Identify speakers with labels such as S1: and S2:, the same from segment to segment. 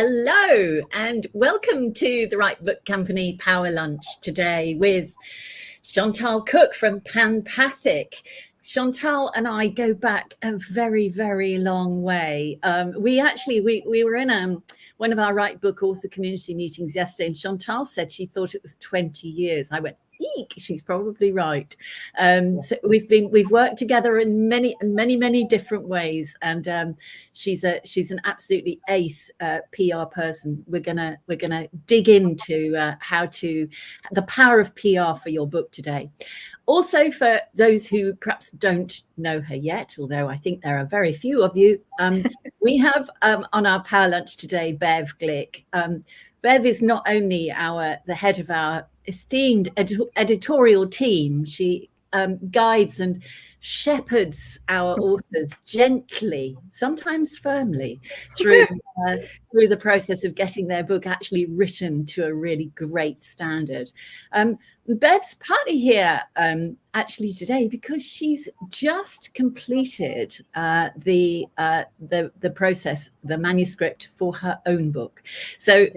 S1: Hello and welcome to the Right Book Company Power Lunch today with Chantal Cook from Panpathic. Chantal and I go back a very, very long way. We were in one of our Right Book author community meetings yesterday, and Chantal said she thought it was 20 years. I went, eek, she's probably right. So we've worked together in many different ways, and she's an absolutely ace PR person. We're gonna dig into the power of PR for your book today. Also, for those who perhaps don't know her yet, although I think there are very few of you, we have on our Power Lunch today Bev Glick. Bev is not only the head of our esteemed editorial team. She guides and shepherds our authors gently, sometimes firmly, through the process of getting their book actually written to a really great standard. Bev's partly here actually today because she's just completed the process, the manuscript for her own book. So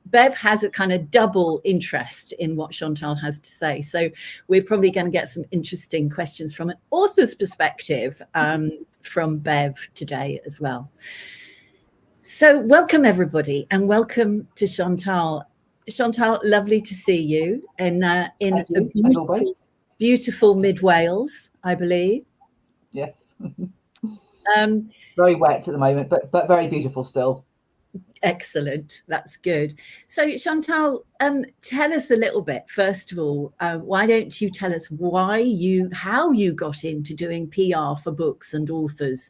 S1: Bev has a kind of double interest in what Chantal has to say. So we're probably going to get some interesting questions from an author's perspective from Bev today as well. So welcome everybody, and welcome to Chantal. Chantal, lovely to see you in a beautiful mid Wales, I believe.
S2: Yes. Very wet at the moment, but very beautiful still.
S1: Excellent, that's good. So Chantal, tell us a little bit, first of all, why don't you tell us how you got into doing PR for books and authors?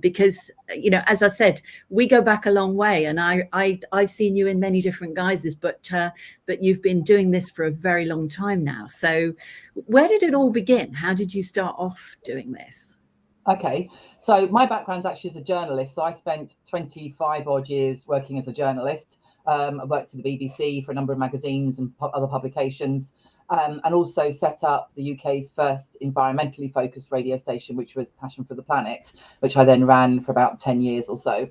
S1: Because, you know, as I said, we go back a long way, and I've seen you in many different guises, but you've been doing this for a very long time now. So where did it all begin? How did you start off doing this?
S2: Okay, so my background's actually as a journalist. So I spent 25 odd years working as a journalist. I worked for the BBC for a number of magazines and other publications, and also set up the UK's first environmentally focused radio station, which was Passion for the Planet, which I then ran for about 10 years or so.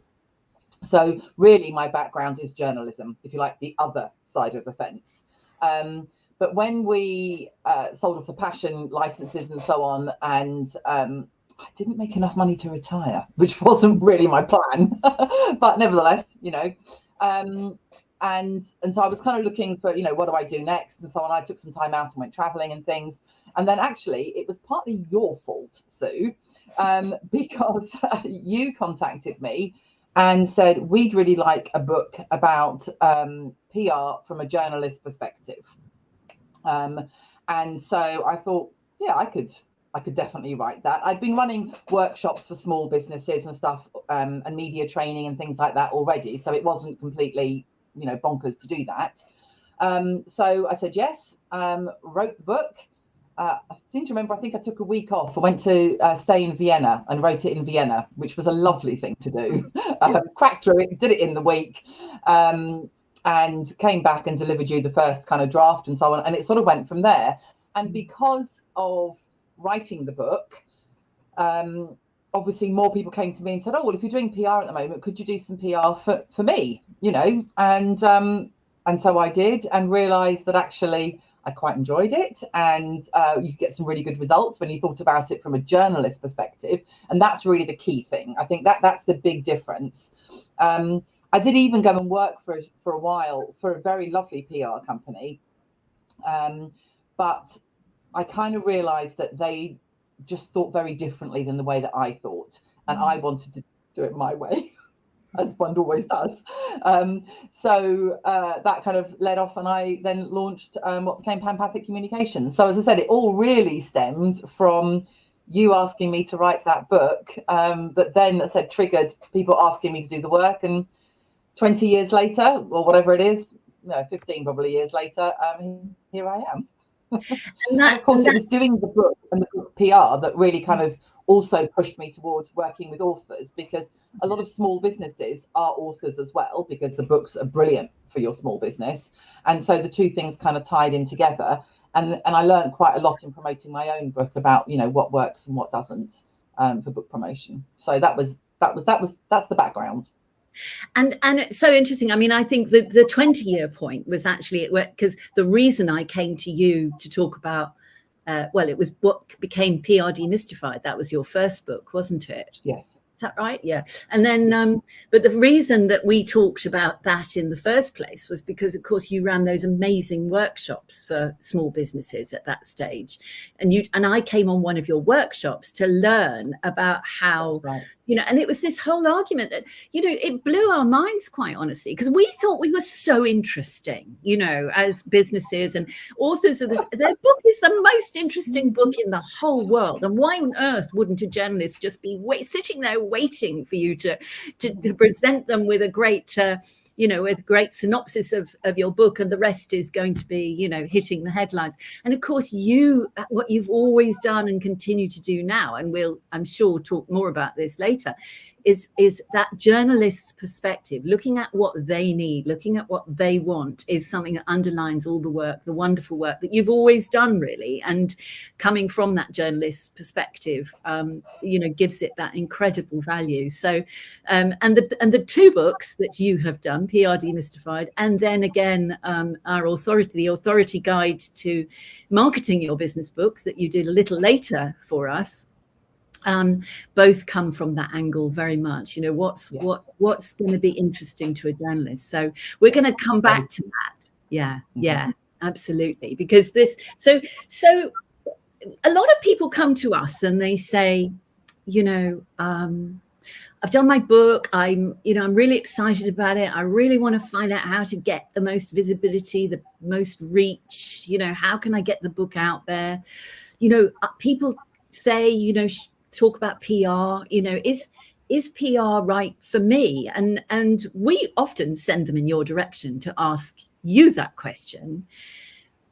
S2: So really my background is journalism, if you like, the other side of the fence. But when we sold off the Passion licenses and so on, and I didn't make enough money to retire, which wasn't really my plan, but nevertheless, you know, and so I was kind of looking for, you know, what do I do next and so on. I took some time out and went traveling and things, and then actually it was partly your fault, Sue, because you contacted me and said we'd really like a book about PR from a journalist perspective, and so I thought, yeah, I could definitely write that. I'd been running workshops for small businesses and stuff, and media training and things like that already. So it wasn't completely, you know, bonkers to do that. So I said yes, wrote the book. I seem to remember, I think I took a week off. I went to stay in Vienna and wrote it in Vienna, which was a lovely thing to do. Cracked through it, did it in the week, and came back and delivered you the first kind of draft and so on. And it sort of went from there. And because of writing the book, obviously more people came to me and said, oh, well, if you're doing PR at the moment, could you do some PR for me, you know? And so I did, and realized that actually I quite enjoyed it, and you could get some really good results when you thought about it from a journalist perspective. And that's really the key thing. I think that's the big difference. I did even go and work for a while for a very lovely PR company, but I kind of realized that they just thought very differently than the way that I thought. And I wanted to do it my way, as one always does. So that kind of led off, and I then launched what became Panpathic Communications. So as I said, it all really stemmed from you asking me to write that book, that then, as I said, triggered people asking me to do the work. And 20 years later, or whatever it is, no, 15 probably years later, here I am. And of course, it was doing the book and the book PR that really kind of also pushed me towards working with authors, because a lot of small businesses are authors as well, because the books are brilliant for your small business. And so the two things kind of tied in together. And I learned quite a lot in promoting my own book about, you know, what works and what doesn't for book promotion. So that's the background.
S1: And it's so interesting. I mean, I think the 20-year point was actually because the reason I came to you to talk about, well, it was what became PR Demystified. That was your first book, wasn't it?
S2: Yes.
S1: Is that right? Yeah. And then, but the reason that we talked about that in the first place was because, of course, you ran those amazing workshops for small businesses at that stage. And I came on one of your workshops to learn about how,
S2: right.
S1: And it was this whole argument that, it blew our minds, quite honestly, because we thought we were so interesting, as businesses and authors of this. Their book is the most interesting book in the whole world. And why on earth wouldn't a journalist just be sitting there waiting for you to present them with a great with great synopsis of your book, and the rest is going to be hitting the headlines. And of course, what you've always done and continue to do now, and we'll, I'm sure, talk more about this later, is that journalist's perspective, looking at what they need, looking at what they want, is something that underlines all the work, the wonderful work that you've always done, really. And coming from that journalist's perspective, gives it that incredible value. So, and the two books that you have done, PR Demystified, and then again, the authority guide to marketing your business books that you did a little later for us. Both come from that angle very much. What's going to be interesting to a journalist. So we're going to come back to that. Yeah, absolutely. Because so a lot of people come to us and they say, I've done my book. I'm really excited about it. I really want to find out how to get the most visibility, the most reach. How can I get the book out there? People say, talk about PR, is PR right for me? And we often send them in your direction to ask you that question.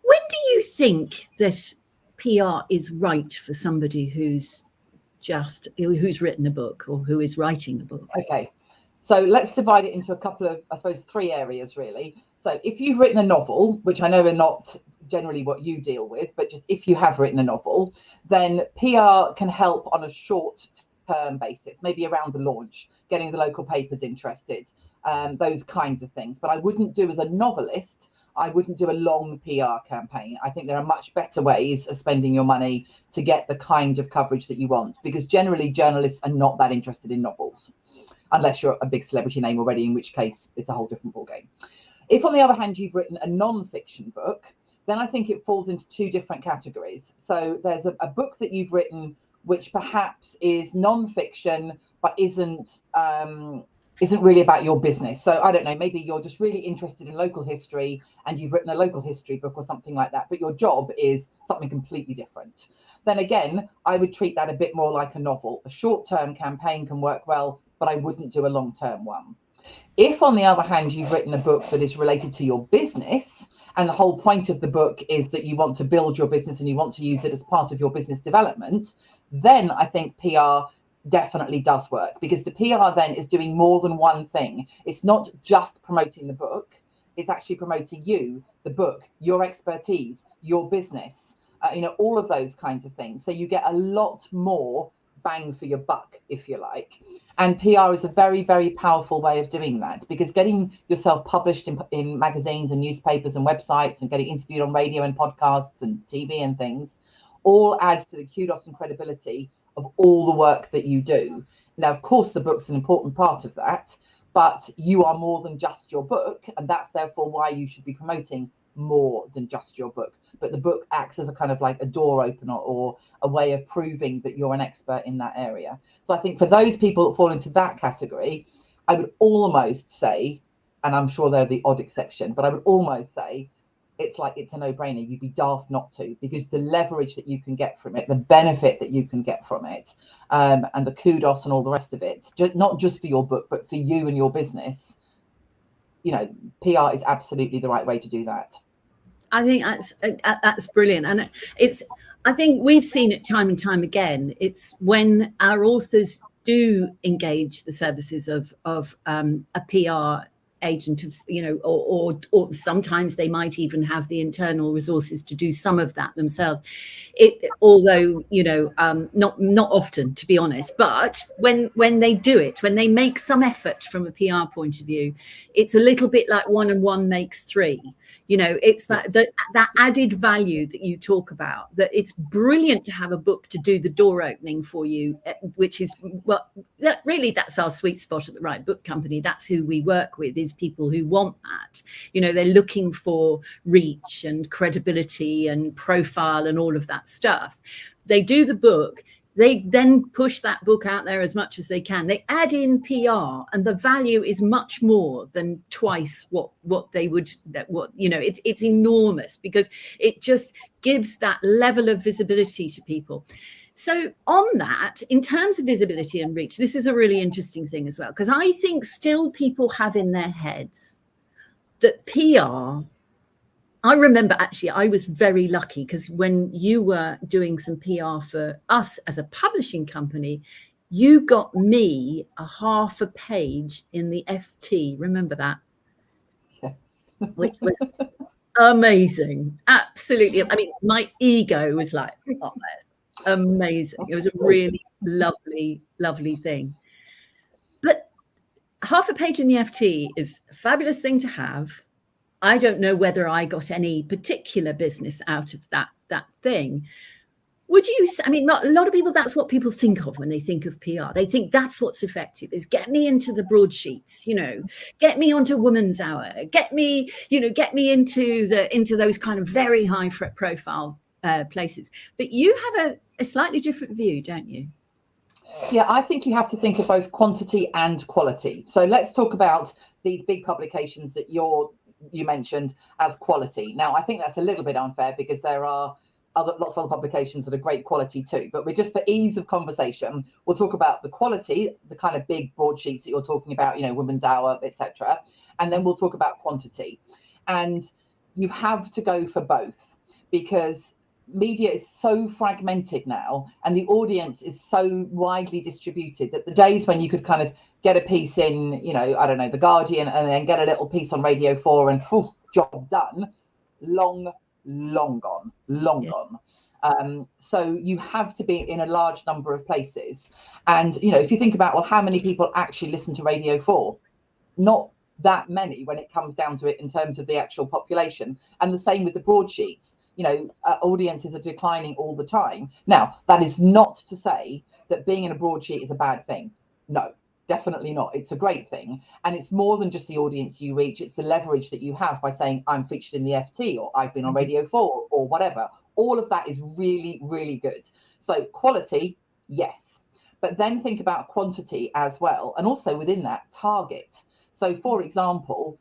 S1: When do you think that PR is right for somebody who's written a book or who is writing a book?
S2: Okay, so let's divide it into a couple of, I suppose, 3 areas really. So if you've written a novel, which I know are not generally what you deal with, but just if you have written a novel, then PR can help on a short-term basis, maybe around the launch, getting the local papers interested, those kinds of things. But I wouldn't do, as a novelist, I wouldn't do a long PR campaign. I think there are much better ways of spending your money to get the kind of coverage that you want, because generally journalists are not that interested in novels, unless you're a big celebrity name already, in which case it's a whole different ballgame. If, on the other hand, you've written a non-fiction book, then I think it falls into 2 different categories. So there's a book that you've written which perhaps is non-fiction, but isn't really about your business. So I don't know, maybe you're just really interested in local history and you've written a local history book or something like that, but your job is something completely different. Then again, I would treat that a bit more like a novel. A short-term campaign can work well, but I wouldn't do a long-term one. If, on the other hand, you've written a book that is related to your business, and the whole point of the book is that you want to build your business and you want to use it as part of your business development, then I think PR definitely does work, because the PR then is doing more than one thing. It's not just promoting the book, it's actually promoting you, the book, your expertise, your business, all of those kinds of things. So you get a lot more bang for your buck, if you like. And PR is a very, very powerful way of doing that, because getting yourself published in magazines and newspapers and websites and getting interviewed on radio and podcasts and TV and things all adds to the kudos and credibility of all the work that you do. Now, of course, the book's an important part of that, but you are more than just your book, and that's therefore why you should be promoting more than just your book. But the book acts as a kind of like a door opener or a way of proving that you're an expert in that area. So I think for those people that fall into that category, I would almost say, and I'm sure they're the odd exception, but I would almost say it's a no-brainer. You'd be daft not to, because the leverage that you can get from it, the benefit that you can get from it, and the kudos and all the rest of it, not just for your book, but for you and your business, PR is absolutely the right way to do that.
S1: I think that's brilliant. And I think we've seen it time and time again. It's when our authors do engage the services of a PR agent of, or sometimes they might even have the internal resources to do some of that themselves. Although, not often, to be honest, but when they do it, when they make some effort from a PR point of view, it's a little bit like 1 and 1 makes 3. It's that added value that you talk about, that it's brilliant to have a book to do the door opening for you, which is, that's our sweet spot at the Right Book Company. That's who we work with, is people who want that. They're looking for reach and credibility and profile and all of that stuff. They do the book. They then push that book out there as much as they can. They add in PR, and the value is much more than twice what they would. It's enormous, because it just gives that level of visibility to people. So on that, in terms of visibility and reach, this is a really interesting thing as well, because I think still people have in their heads that PR. I remember, actually, I was very lucky, because when you were doing some PR for us as a publishing company, you got me a half a page in the FT. Remember that?
S2: Yes.
S1: Which was amazing. Absolutely. I mean, my ego was like, oh, that's amazing. It was a really lovely, lovely thing. But half a page in the FT is a fabulous thing to have. I don't know whether I got any particular business out of that thing. Would you? I mean, a lot of people, that's what people think of when they think of PR. They think that's what's effective, is get me into the broadsheets, get me onto Woman's Hour, get me into those kind of very high profile places. But you have a slightly different view, don't you?
S2: Yeah, I think you have to think of both quantity and quality. So let's talk about these big publications that you mentioned as quality. Now, I think that's a little bit unfair, because there are lots of other publications that are great quality too. But we're just, for ease of conversation, we'll talk about the quality, the kind of big broadsheets that you're talking about, Women's Hour, etc. And then we'll talk about quantity. And you have to go for both, because media is so fragmented now, and the audience is so widely distributed, that the days when you could kind of get a piece in, I don't know, The Guardian, and then get a little piece on Radio 4 and job done, long gone. So you have to be in a large number of places. And, if you think about, well, how many people actually listen to Radio 4? Not that many when it comes down to it in terms of the actual population. And the same with the broadsheets. Audiences are declining all the time. Now, that is not to say that being in a broadsheet is a bad thing. No, definitely not. It's a great thing. And it's more than just the audience you reach. It's the leverage that you have by saying, I'm featured in the FT, or I've been on Radio 4, or whatever. All of that is really, really good. So quality, yes. But then think about quantity as well. And also within that, target. So, for example,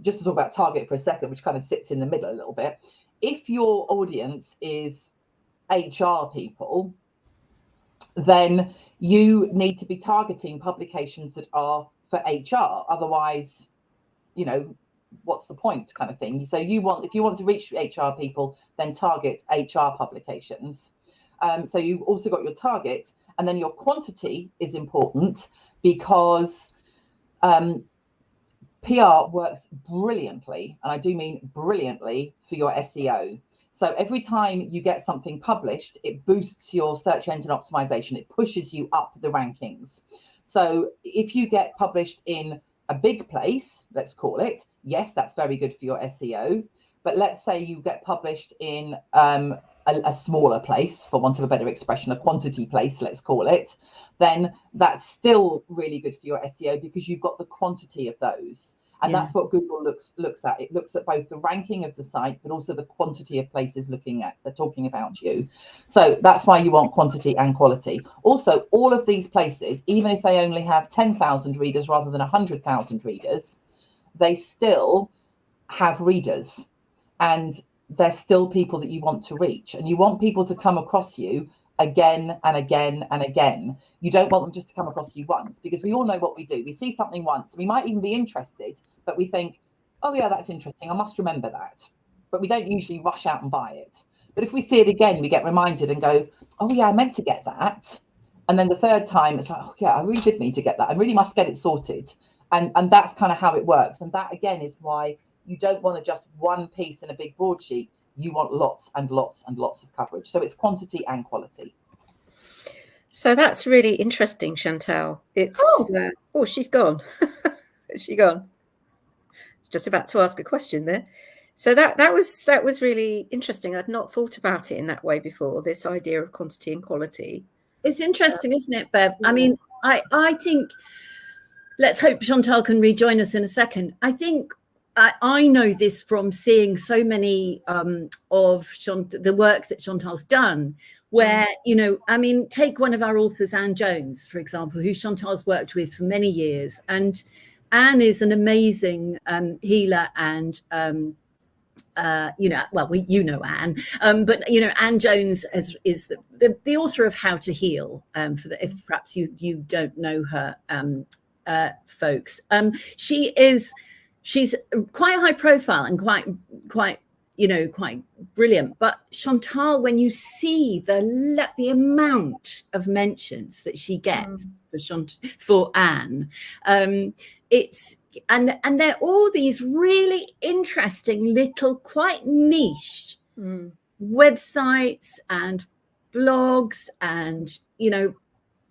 S2: just to talk about target for a second, which kind of sits in the middle a little bit. If your audience is HR people, then you need to be targeting publications that are for HR. Otherwise, what's the point, kind of thing. So if you want to reach HR people, then target HR publications. So you've also got your target, and then your quantity is important, because PR works brilliantly, and I do mean brilliantly, for your SEO. So every time you get something published, it boosts your search engine optimization. It pushes you up the rankings. So if you get published in a big place, let's call it, yes, that's very good for your SEO. But let's say you get published in a smaller place, for want of a better expression, a quantity place, let's call it, then that's still really good for your SEO, because you've got the quantity of those. And that's what Google looks at. It looks at both the ranking of the site, but also the quantity of places talking about you. So that's why you want quantity and quality. Also, all of these places, even if they only have 10,000 readers rather than 100,000 readers, they still have readers, and they're still people that you want to reach, and you want people to come across you again and again and again. You don't want them just to come across you once, because we all know what we do. We see something once, we might even be interested, but we think, oh yeah, that's interesting, I must remember that. But we don't usually rush out and buy it. But if we see it again, we get reminded and go, oh yeah, I meant to get that. And then the third time, it's like, oh yeah, I really did need to get that. I really must get it sorted. And that's kind of how it works. And that again is why you don't want to just one piece in a big broadsheet. You want lots and lots and lots of coverage. So it's quantity and quality.
S3: So that's really interesting, Chantal. It's she's gone. Is she gone? Just about to ask a question there. So that was really interesting. I'd not thought about it in that way before, this idea of quantity and quality.
S1: It's interesting, isn't it, Bev? I mean, I think, let's hope Chantal can rejoin us in a second. I think I know this from seeing so many of the work that Chantal's done, where, I mean, take one of our authors, Anne Jones, for example, who Chantal's worked with for many years. And Anne is an amazing healer and, Anne, but, Anne Jones is the author of How to Heal, if perhaps you don't know her, folks. She's quite high profile and quite brilliant. But Chantal, when you see the amount of mentions that she gets for Anne, it's and they're all these really interesting little, quite niche websites and blogs and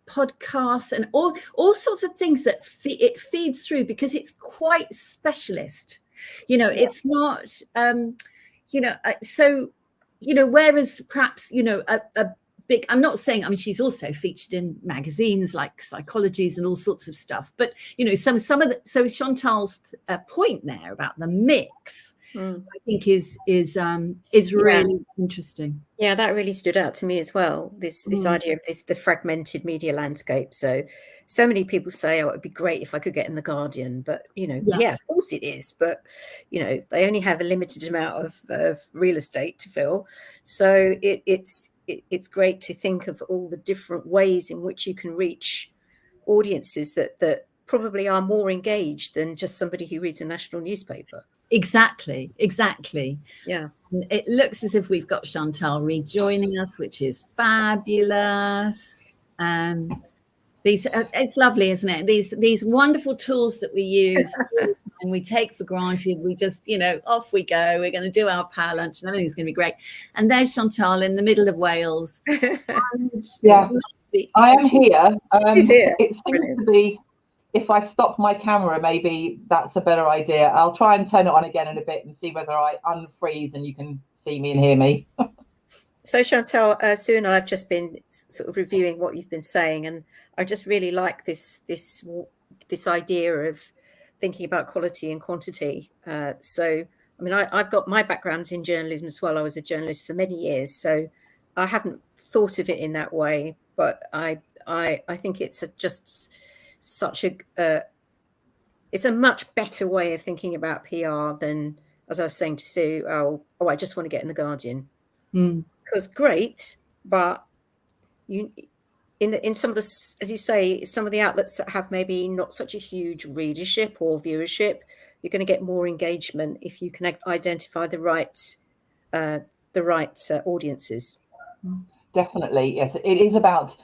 S1: podcasts and all sorts of things that it feeds through, because it's quite specialist. It's not whereas perhaps a big, I'm not saying, I mean, she's also featured in magazines like Psychologies and all sorts of stuff, but so Chantal's point there about the mix, I think is really interesting.
S3: Yeah, that really stood out to me as well. This idea of the fragmented media landscape. So many people say, it'd be great if I could get in the Guardian, but yeah, of course it is. But they only have a limited amount of real estate to fill. So it's great to think of all the different ways in which you can reach audiences that probably are more engaged than just somebody who reads a national newspaper.
S1: Exactly.
S3: Yeah.
S1: It looks as if we've got Chantal rejoining us, which is fabulous. It's lovely, isn't it? These wonderful tools that we use and we take for granted. We just, off we go. We're going to do our power lunch and everything's going to be great. And there's Chantal in the middle of Wales.
S2: Yeah, I am here.
S3: She's here.
S2: It seems to be, if I stop my camera, maybe that's a better idea. I'll try and turn it on again in a bit and see whether I unfreeze and you can see me and hear me.
S3: So Chantal, Sue and I have just been sort of reviewing what you've been saying, and I just really like this idea of thinking about quality and quantity. So, I mean, I've got my backgrounds in journalism as well. I was a journalist for many years, so I haven't thought of it in that way. But I think it's just such it's a much better way of thinking about PR than, as I was saying to Sue, I just want to get in the Guardian. Because great, but in some of the, as you say, some of the outlets that have maybe not such a huge readership or viewership, you're going to get more engagement if you can identify the right audiences.
S2: Definitely, yes. It is about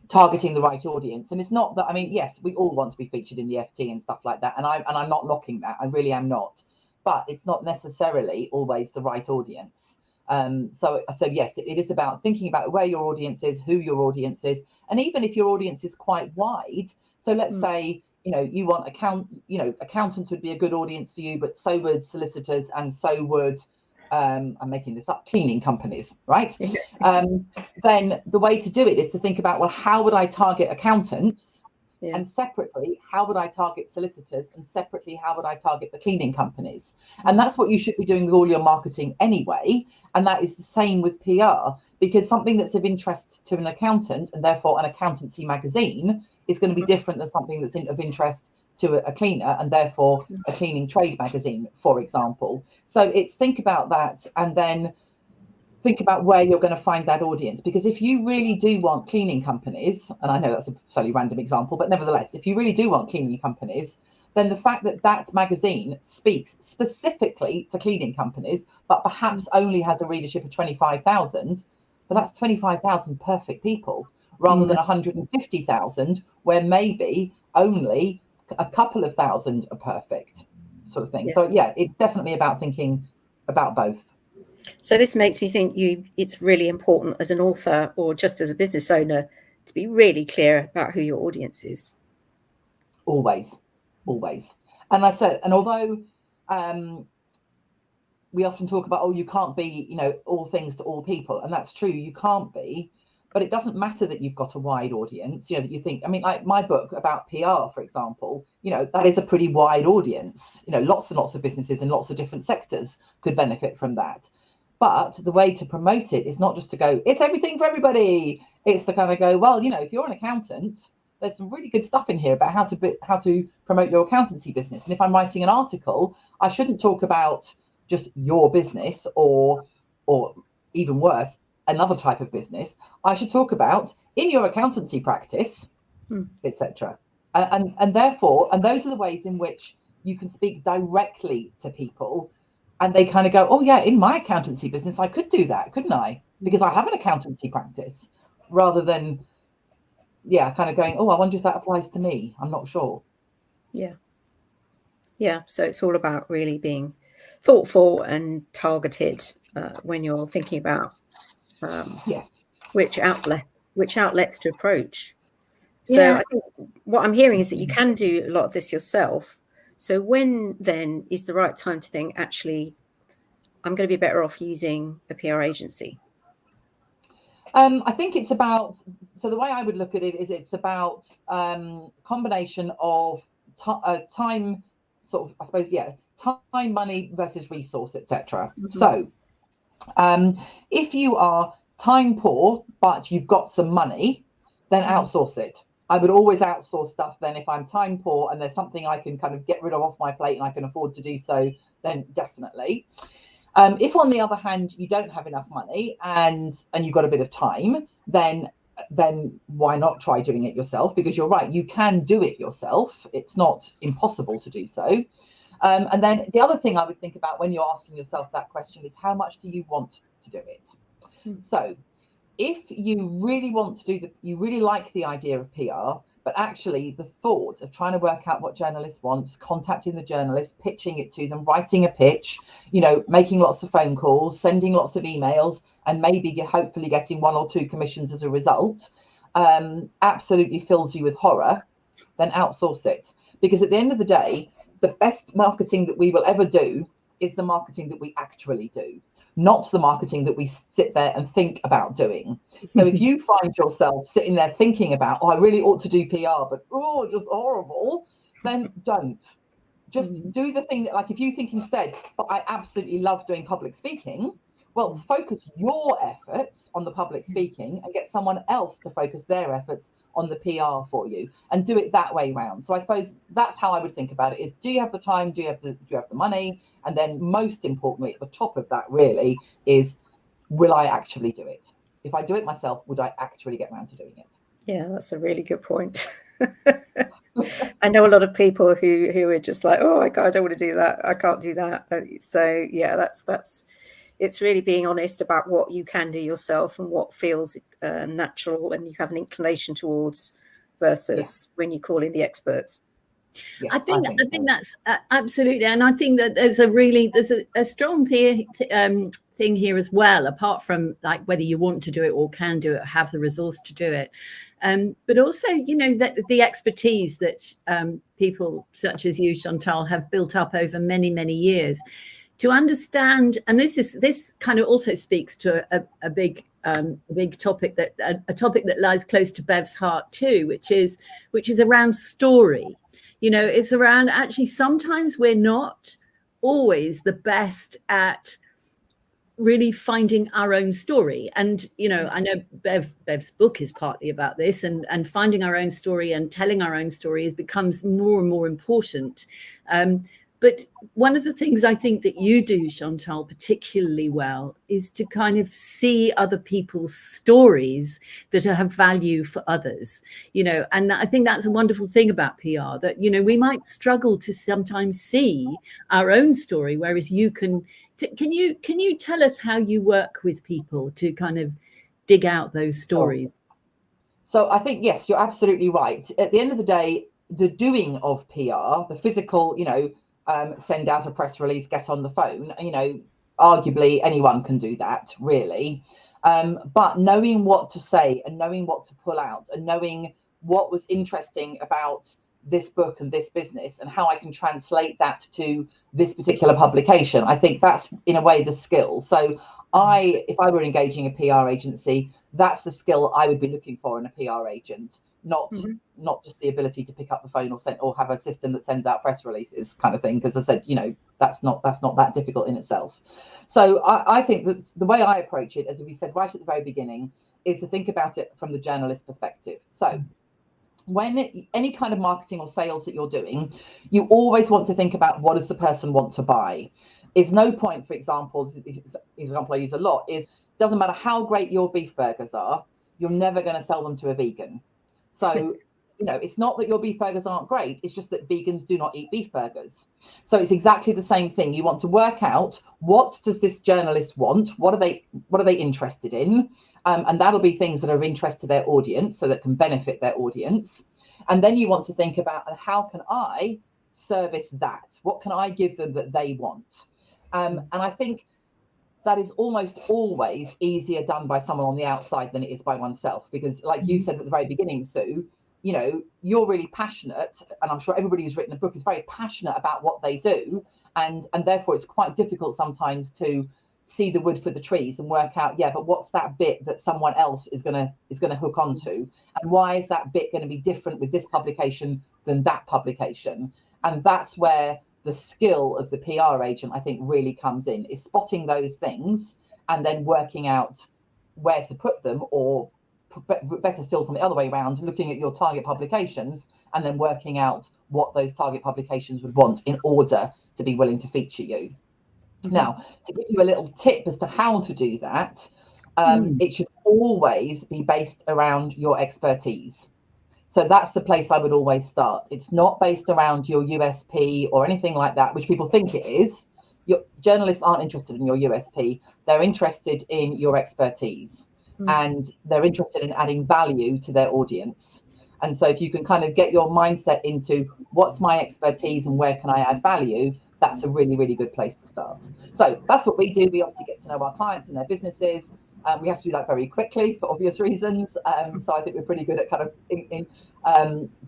S2: targeting the right audience, and it's not that, I mean, yes, we all want to be featured in the FT and stuff like that, and I'm not knocking that. I really am not, but it's not necessarily always the right audience. So yes, it is about thinking about where your audience is, who your audience is, and even if your audience is quite wide. So let's say, you want accountants would be a good audience for you, but so would solicitors, and so would, I'm making this up, cleaning companies, right? Then the way to do it is to think about, well, how would I target accountants? Yeah. And separately, how would I target solicitors? And separately, how would I target the cleaning companies? And that's what you should be doing with all your marketing anyway. And that is the same with PR, because something that's of interest to an accountant, and therefore an accountancy magazine, is going to be different than something that's of interest to a cleaner, and therefore a cleaning trade magazine, for example. So it's think about that, and then think about where you're going to find that audience. Because if you really do want cleaning companies, and I know that's a totally random example, but nevertheless, if you really do want cleaning companies, then the fact that that magazine speaks specifically to cleaning companies, but perhaps only has a readership of 25,000, but that's 25,000 perfect people, rather than 150,000, where maybe only a couple of thousand are perfect, sort of thing.
S3: Yeah.
S2: So yeah, it's definitely about thinking about both.
S3: So this makes me think it's really important as an author or just as a business owner to be really clear about who your audience is.
S2: Always. And I said, and although we often talk about, oh, you can't be, all things to all people, and that's true, you can't be, but it doesn't matter that you've got a wide audience, that you think, I mean, like my book about PR, for example, that is a pretty wide audience, lots and lots of businesses in lots of different sectors could benefit from that. But the way to promote it is not just to go, it's everything for everybody. It's to kind of go, well, if you're an accountant, there's some really good stuff in here about how to promote your accountancy business. And if I'm writing an article, I shouldn't talk about just your business or even worse, another type of business. I should talk about in your accountancy practice, etc. And therefore, and those are the ways in which you can speak directly to people. And they kind of go, oh, yeah, in my accountancy business, I could do that, couldn't I? Because I have an accountancy practice, rather than, kind of going, oh, I wonder if that applies to me. I'm not sure.
S3: Yeah. So it's all about really being thoughtful and targeted when you're thinking about
S2: yes,
S3: which outlets to approach. So I think what I'm hearing is that you can do a lot of this yourself. So when then is the right time to think, actually, I'm going to be better off using a PR agency?
S2: I think it's about, so the way I would look at it is it's about combination of time, sort of, I suppose, time, money versus resource, etc. So if you are time poor, but you've got some money, then outsource it. I would always outsource stuff then if I'm time poor and there's something I can kind of get rid of off my plate and I can afford to do so, then definitely. If on the other hand you don't have enough money and you've got a bit of time, then why not try doing it yourself? Because you're right, you can do it yourself. It's not impossible to do so. And then the other thing I would think about when you're asking yourself that question is, how much do you want to do it? So if you really want to you really like the idea of PR, but actually the thought of trying to work out what journalist wants, contacting the journalist, pitching it to them, writing a pitch, making lots of phone calls, sending lots of emails, and maybe hopefully getting 1 or 2 commissions as a result, absolutely fills you with horror, then outsource it. Because at the end of the day, the best marketing that we will ever do is the marketing that we actually do, not the marketing that we sit there and think about doing. So if you find yourself sitting there thinking about, oh, I really ought to do PR, but oh, just horrible, then don't. Just do the thing that, like, if you think instead, but I absolutely love doing public speaking, well, focus your efforts on the public speaking and get someone else to focus their efforts on the PR for you, and do it that way round. So I suppose that's how I would think about it: is do you have the time? Do you have the money? And then most importantly, at the top of that really is, will I actually do it? If I do it myself, would I actually get around to doing it? Yeah,
S3: that's a really good point. I know a lot of people who are just like, oh my God, I don't want to do that. I can't do that. So yeah, that's it's really being honest about what you can do yourself and what feels natural and you have an inclination towards, versus when you call in the experts.
S1: Yes, I think that's absolutely, and I think that there's a strong thing here as well, apart from like whether you want to do it or can do it, or have the resource to do it, but also that the expertise that people such as you, Chantal, have built up over many years to understand. And this kind of also speaks to a big topic that lies close to Bev's heart too, which is around story. It's around, actually, sometimes we're not always the best at really finding our own story. And, I know Bev's book is partly about this, and finding our own story and telling our own story becomes more and more important. But one of the things I think that you do, Chantal, particularly well is to kind of see other people's stories that have value for others, and I think that's a wonderful thing about PR, that, we might struggle to sometimes see our own story, whereas you can you tell us how you work with people to kind of dig out those stories?
S2: So I think, yes, you're absolutely right. At the end of the day, the doing of PR, the physical, send out a press release, get on the phone, arguably anyone can do that, really. But knowing what to say and knowing what to pull out and knowing what was interesting about this book and this business and how I can translate that to this particular publication, I think that's in a way the skill. So if I were engaging a PR agency, that's the skill I would be looking for in a PR agent, not just the ability to pick up the phone or have a system that sends out press releases kind of thing, because I said, that's not that difficult in itself. So I think that the way I approach it, as we said right at the very beginning, is to think about it from the journalist perspective. So when any kind of marketing or sales that you're doing, you always want to think about, what does the person want to buy? It's no point, for example, the example I use a lot is, doesn't matter how great your beef burgers are, you're never going to sell them to a vegan. So, it's not that your beef burgers aren't great, it's just that vegans do not eat beef burgers. So it's exactly the same thing. You want to work out, what does this journalist want? What are they interested in? And that'll be things that are of interest to their audience, so that can benefit their audience. And then you want to think about, how can I service that? What can I give them that they want? And I think that is almost always easier done by someone on the outside than it is by oneself, because like you said at the very beginning, Sue, you're really passionate, and I'm sure everybody who's written a book is very passionate about what they do, and therefore it's quite difficult sometimes to see the wood for the trees and work out, but what's that bit that someone else is gonna hook onto, and why is that bit going to be different with this publication than that publication? And that's where the skill of the PR agent, I think, really comes in, is spotting those things and then working out where to put them, or better still, from the other way around, looking at your target publications and then working out what those target publications would want in order to be willing to feature you. Now, to give you a little tip as to how to do that, it should always be based around your expertise. So that's the place I would always start. It's not based around your USP or anything like that, which people think it is. Your journalists aren't interested in your USP. They're interested in your expertise, and they're interested in adding value to their audience. And so if you can kind of get your mindset into, what's my expertise and where can I add value, that's a really, really good place to start. So that's what we do. We obviously get to know our clients and their businesses. We have to do that very quickly for obvious reasons. So I think we're pretty good at kind of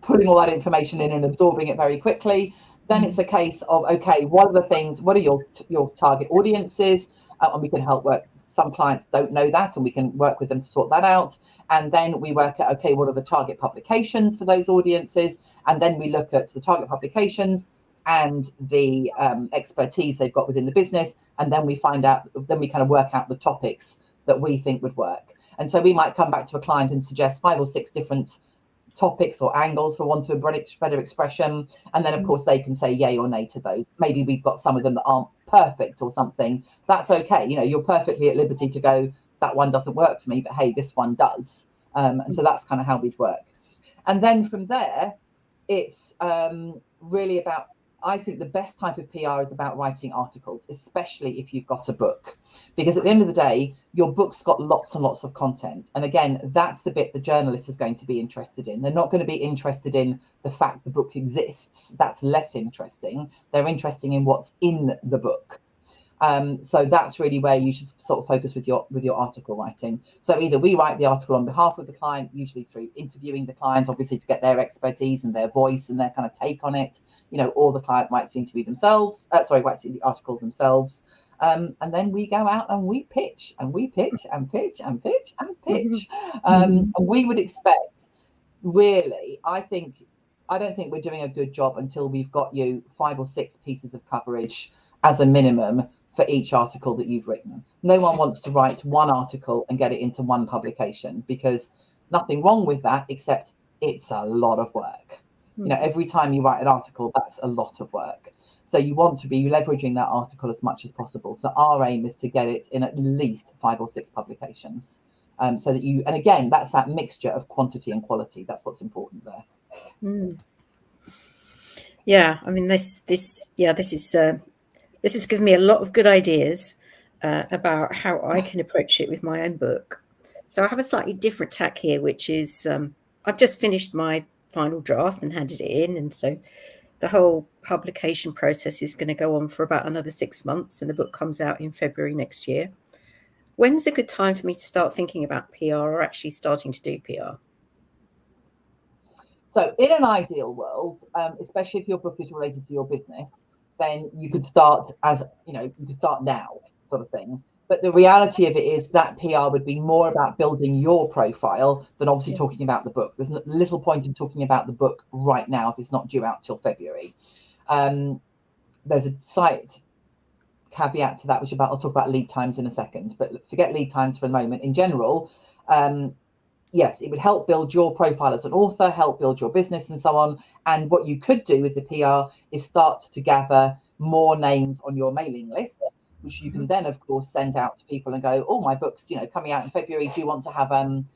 S2: putting all that information in and absorbing it very quickly. Then it's a case of, okay, what are your target audiences? And we can help work. Some clients don't know that, and we can work with them to sort that out. And then we work at, okay, what are the target publications for those audiences? And then we look at the target publications and the expertise they've got within the business. And then we kind of work out the topics that we think would work. And so we might come back to a client and suggest 5 or 6 different topics or angles, for want of a better expression, and then of course they can say yay or nay to those. Maybe we've got some of them that aren't perfect or something. That's okay. You're perfectly at liberty to go, that one doesn't work for me, but hey, this one does. And so that's kind of how we'd work. And then from there, it's really about, I think the best type of PR is about writing articles, especially if you've got a book, because at the end of the day, your book's got lots and lots of content. And again, that's the bit the journalist is going to be interested in. They're not going to be interested in the fact the book exists. That's less interesting. They're interested in what's in the book. So that's really where you should sort of focus with your article writing. So either we write the article on behalf of the client, usually through interviewing the client, obviously to get their expertise and their voice and their kind of take on it, or the client writes the interview themselves, writes the article themselves. And then we go out and we pitch and we pitch and pitch and pitch and pitch. And we would expect, really, I don't think we're doing a good job until we've got you 5 or 6 pieces of coverage as a minimum for each article that you've written. No one wants to write one article and get it into one publication, because nothing wrong with that, except it's a lot of work. Every time you write an article, that's a lot of work. So you want to be leveraging that article as much as possible. So our aim is to get it in at least 5 or 6 publications. So that and again, that's that mixture of quantity and quality. That's what's important there.
S3: Yeah, I mean, this has given me a lot of good ideas about how I can approach it with my own book. So I have a slightly different tack here, which is I've just finished my final draft and handed it in. And so the whole publication process is going to go on for about another 6 months, and the book comes out in February next year. When's a good time for me to start thinking about PR or actually starting to do PR?
S2: So in an ideal world, especially if your book is related to your business, then you could start you could start now, sort of thing. But the reality of it is that PR would be more about building your profile than obviously talking about the book. There's little point in talking about the book right now if it's not due out till February. There's a slight caveat to that, which I'll talk about lead times in a second, but forget lead times for a moment. In general, yes, it would help build your profile as an author, help build your business and so on. And what you could do with the PR is start to gather more names on your mailing list, which you can then, of course, send out to people and go, oh, my book's, coming out in February. Do you want to have, an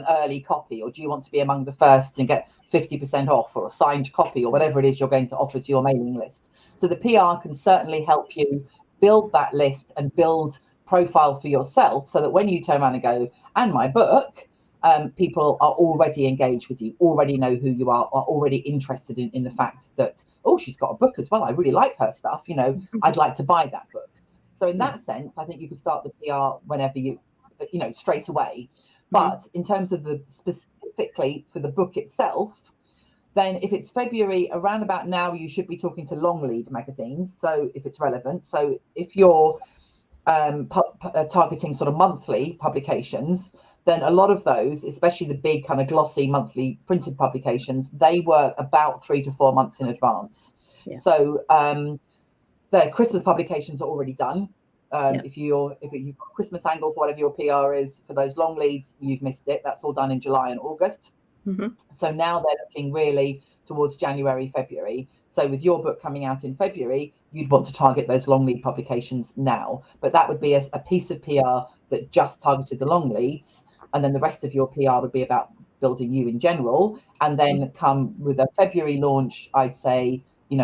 S2: early copy, or do you want to be among the first and get 50% off, or a signed copy, or whatever it is you're going to offer to your mailing list? So the PR can certainly help you build that list and build profile for yourself, so that when you turn around and go, and my book, people are already engaged with you, already know who you are already interested in the fact that, oh, she's got a book as well. I really like her stuff. I'd like to buy that book. So in that sense, I think you could start the PR whenever straight away. But in terms of specifically for the book itself, then if it's February, around about now, you should be talking to long lead magazines. So if it's relevant, so if you're targeting sort of monthly publications, then a lot of those, especially the big kind of glossy monthly printed publications, they work about 3 to 4 months in advance. Yeah. So their Christmas publications are already done. If you've got Christmas angle for whatever your PR is for those long leads, you've missed it. That's all done in July and August. So now they're looking really towards January, February. So with your book coming out in February, you'd want to target those long lead publications now. But that would be a piece of PR that just targeted the long leads. And then the rest of your PR would be about building you in general. And then come with a February launch, I'd say,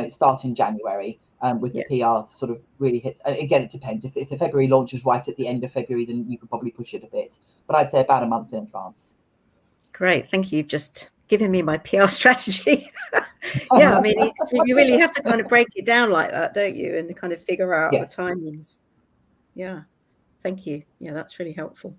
S2: start in January with the PR to sort of really hit. Again, it depends. If the February launch is right at the end of February, then you could probably push it a bit. But I'd say about a month in advance.
S3: Great. Thank you. You've just given me my PR strategy. Yeah, I mean, you really have to kind of break it down like that, don't you? And kind of figure out the timings. Yeah. Thank you. Yeah, that's really helpful.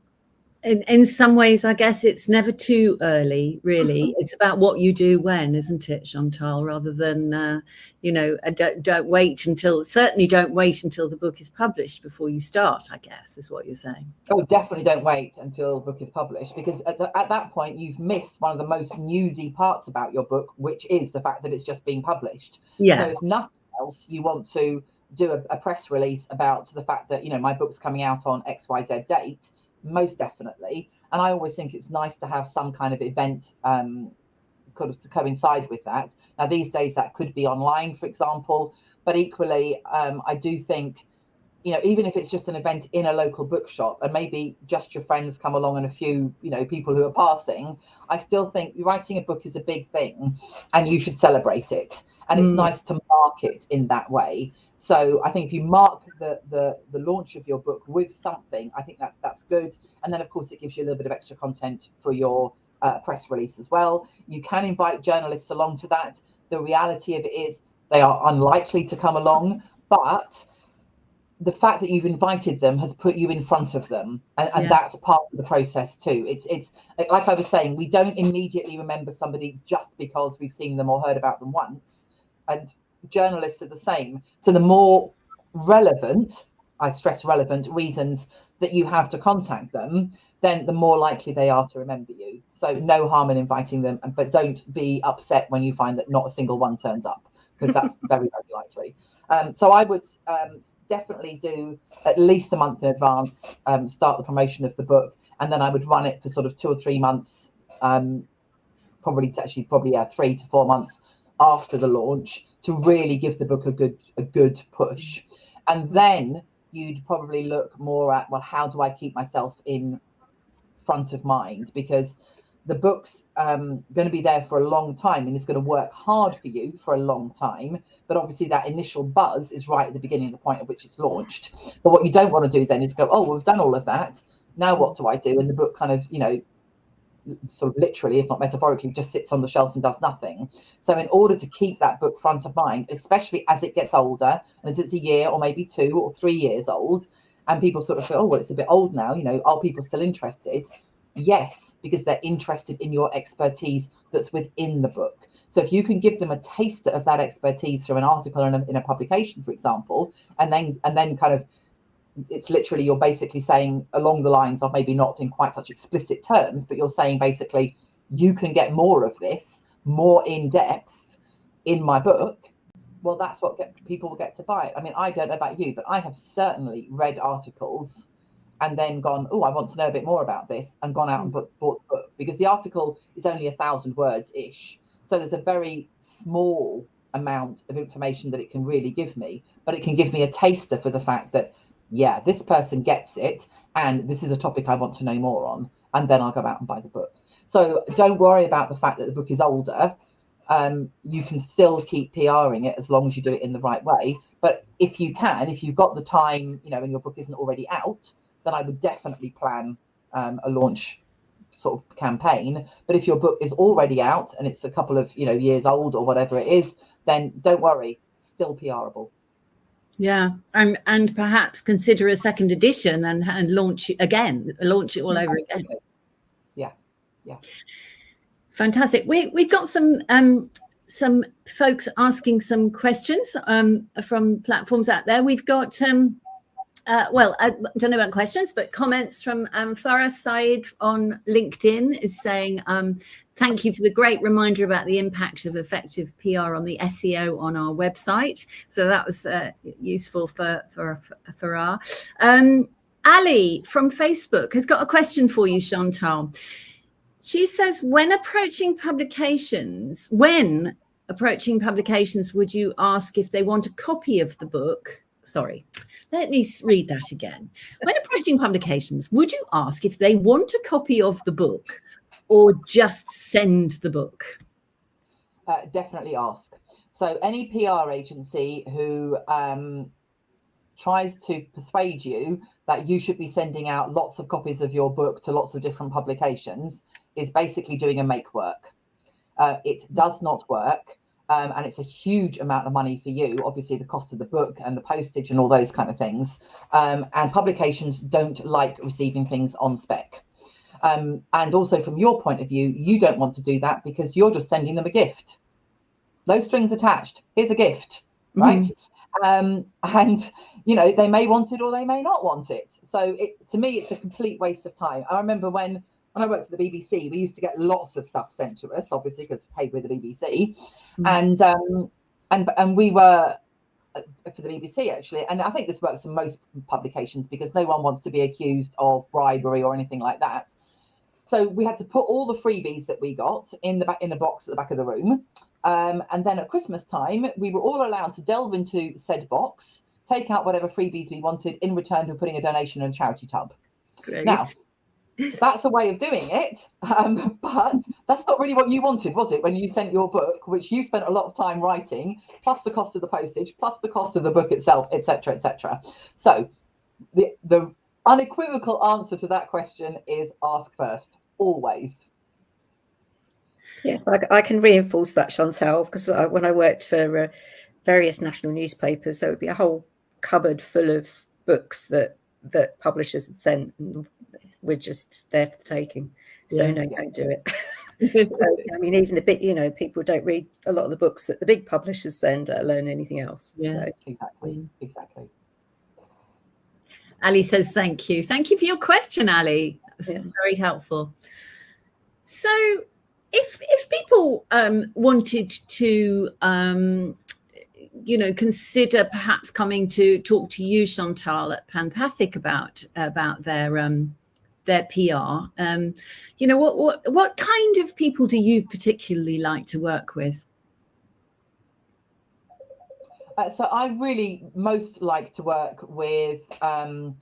S1: In some ways, I guess it's never too early, really. It's about what you do when, isn't it, Chantal? Rather than, don't wait until the book is published before you start, I guess, is what you're saying.
S2: Oh, definitely don't wait until the book is published, because at that point, you've missed one of the most newsy parts about your book, which is the fact that it's just being published.
S1: Yeah.
S2: So if nothing else, you want to do a press release about the fact that, my book's coming out on XYZ date. Most definitely. And I always think it's nice to have some kind of event kind of to coincide with that. Now, these days that could be online, for example, but equally, I do think, even if it's just an event in a local bookshop and maybe just your friends come along and a few, people who are passing, I still think writing a book is a big thing and you should celebrate it. And it's nice to mark it in that way. So I think if you mark the launch of your book with something, I think that's good. And then, of course, it gives you a little bit of extra content for your press release as well. You can invite journalists along to that. The reality of it is they are unlikely to come along, but the fact that you've invited them has put you in front of them, and that's part of the process too. It's like I was saying, we don't immediately remember somebody just because we've seen them or heard about them once, and journalists are the same. So the more relevant, I stress relevant, reasons that you have to contact them, then the more likely they are to remember you. So no harm in inviting them, but don't be upset when you find that not a single one turns up, because that's very, very likely. So I would definitely do at least a month in advance, start the promotion of the book, and then I would run it for sort of 2 or 3 months, probably 3 to 4 months after the launch, to really give the book a good push. And then you'd probably look more at, well, how do I keep myself in front of mind? Because the book's going to be there for a long time and it's going to work hard for you for a long time. But obviously that initial buzz is right at the beginning, the point at which it's launched. But what you don't want to do then is go, oh, we've done all of that. Now what do I do? And the book kind of, sort of literally, if not metaphorically, just sits on the shelf and does nothing. So in order to keep that book front of mind, especially as it gets older, and as it's a year or maybe 2 or 3 years old, and people sort of feel, oh, well, it's a bit old now, you know, are people still interested? Yes, because they're interested in your expertise that's within the book. So if you can give them a taster of that expertise through an article in a publication, for example, and then kind of, it's literally, you're basically saying along the lines of, maybe not in quite such explicit terms, but you're saying basically, you can get more of this, more in depth in my book. Well, that's what people will get to buy it. I mean, I don't know about you, but I have certainly read articles and then gone, oh, I want to know a bit more about this, and gone out and bought the book, because the article is only 1,000 words ish. So there's a very small amount of information that it can really give me, but it can give me a taster for the fact that, yeah, this person gets it, and this is a topic I want to know more on, and then I'll go out and buy the book. So don't worry about the fact that the book is older. You can still keep PRing it as long as you do it in the right way. But if you've got the time, you know, and your book isn't already out, then I would definitely plan a launch sort of campaign. But if your book is already out and it's a couple of, you know, years old or whatever it is, then don't worry, still PRable.
S1: Yeah, and perhaps consider a second edition and launch it all over again.
S2: Yeah.
S1: Fantastic. We've got some folks asking some questions from platforms out there. We've got well, I don't know about questions, but comments from Farah Said on LinkedIn is saying, thank you for the great reminder about the impact of effective PR on the SEO on our website. So that was useful for Farah. Ali from Facebook has got a question for you, Chantal. She says, when approaching publications, would you ask if they want a copy of the book? Sorry, let me read that again. When approaching publications, would you ask if they want a copy of the book or just send the book?
S2: Definitely ask. So any PR agency who tries to persuade you that you should be sending out lots of copies of your book to lots of different publications is basically doing a make work. It does not work. And it's a huge amount of money for you, obviously the cost of the book and the postage and all those kind of things. And publications don't like receiving things on spec. And also from your point of view, you don't want to do that because you're just sending them a gift. No strings attached. Here's a gift, right? And, you know, they may want it or they may not want it. So to me, it's a complete waste of time. I remember when I worked at the BBC, we used to get lots of stuff sent to us, obviously, because, hey, we're the BBC. And we were for the BBC, actually. And I think this works for most publications because no one wants to be accused of bribery or anything like that. So we had to put all the freebies that we got in a box at the back of the room. And then at Christmas time, we were all allowed to delve into said box, take out whatever freebies we wanted in return for putting a donation in a charity tub. Great. Now, that's a way of doing it, but that's not really what you wanted, was it, when you sent your book, which you spent a lot of time writing, plus the cost of the postage, plus the cost of the book itself, etc., etc. So the unequivocal answer to that question is ask first, always.
S3: Yeah, I can reinforce that, Chantal, because when I worked for various national newspapers, there would be a whole cupboard full of books that publishers had sent, and we're just there for the taking. So no, don't do it. So I mean, even the big, you know, people don't read a lot of the books that the big publishers send, let alone anything else.
S2: Yeah, so. Exactly.
S1: Ali says, thank you for your question, Ali. That's very helpful. So if people wanted to consider perhaps coming to talk to you, Chantal, at Panpathic about their PR, what kind of people do you particularly like to work with?
S2: So I really most like to work with, I